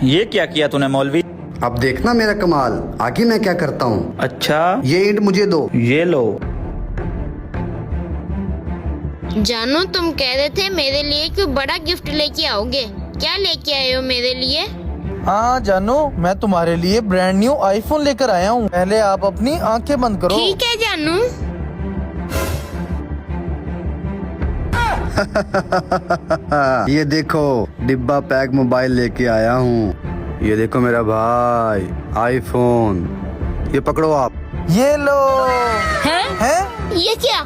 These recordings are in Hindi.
ये क्या किया तूने मौलवी? अब देखना मेरा कमाल, आगे मैं क्या करता हूँ। अच्छा, ये ईंट मुझे दो। ये लो। जानू, तुम कह रहे थे मेरे लिए कोई बड़ा गिफ्ट लेके आओगे। क्या लेके आए हो मेरे लिए? हाँ जानू, मैं तुम्हारे लिए ब्रांड न्यू आईफोन लेकर आया हूँ। पहले आप अपनी आंखें बंद करो। ठीक है जानू। ये देखो, डिब्बा पैक मोबाइल लेके आया हूँ। ये देखो मेरा भाई, आईफोन। ये पकड़ो आप। ये लो। हैं? ये क्या?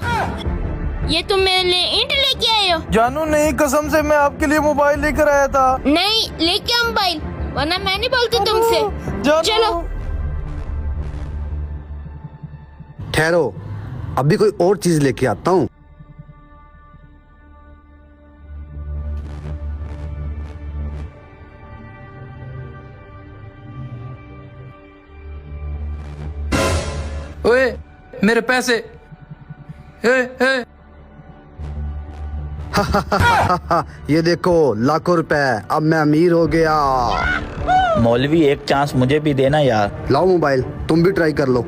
ये तुम मेरे लिए ईंट लेके आए हो? जानू नहीं, कसम से मैं आपके लिए मोबाइल लेकर आया था। नहीं, लेके आओ मोबाइल, वरना मैं नहीं बोलती तुमसे। जानू। चलो। ठहरो, अभी कोई और चीज लेके आता हूँ। ओए, मेरे पैसे। ये देखो, लाखों रुपए। अब मैं अमीर हो गया। मौलवी, एक चांस मुझे भी देना यार। लाओ मोबाइल, तुम भी ट्राई कर लो।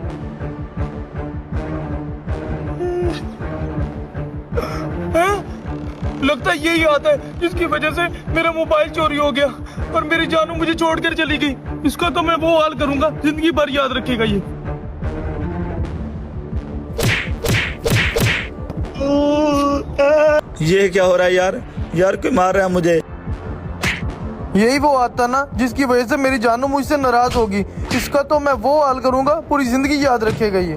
लगता है यही आता है जिसकी वजह से मेरा मोबाइल चोरी हो गया और मेरी जानू मुझे छोड़कर चली गई। इसका तो मैं वो हाल करूंगा, जिंदगी भर याद रखेगा ये। ये क्या हो रहा है यार? यार कोई मार रहा है मुझे। यही वो आता ना जिसकी वजह से मेरी जानू मुझसे नाराज होगी। इसका तो मैं वो हाल करूंगा, पूरी जिंदगी याद रखेगा ये।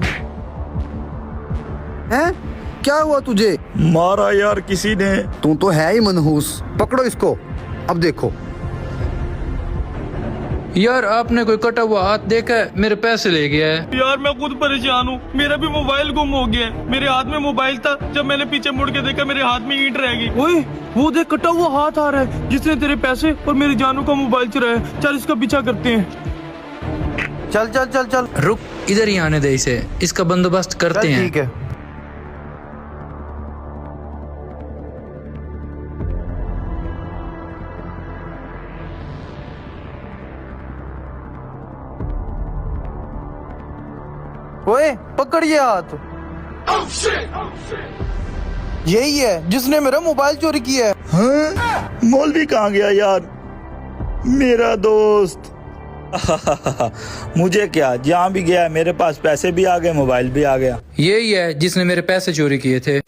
हैं? क्या हुआ तुझे? मारा यार किसी ने। तू तो है ही मनहूस। पकड़ो इसको। अब देखो। यार, आपने कोई कटा हुआ हाथ देखा है? मेरे पैसे ले गया है। यार मैं खुद परेशान हूँ, मेरा भी मोबाइल गुम हो गया है। मेरे हाथ में मोबाइल था, जब मैंने पीछे मुड़ के देखा मेरे हाथ में ईंट रह गई। ओए, वो देख, कटा हुआ हाथ आ रहा है जिसने तेरे पैसे और मेरी जानू का मोबाइल चुराया। चल इसका पीछा करते हैं। चल चल चल चल। रुक, इधर ही आने दे इसे, इसका बंदोबस्त करते हैं। ठीक है। ओए, पकड़ ये हाथ। यही है जिसने मेरा मोबाइल चोरी किया है। हाँ? मौलवी कहाँ गया यार? मेरा दोस्त। मुझे क्या, जहाँ भी गया मेरे पास पैसे भी आ गए, मोबाइल भी आ गया। यही है जिसने मेरे पैसे चोरी किए थे।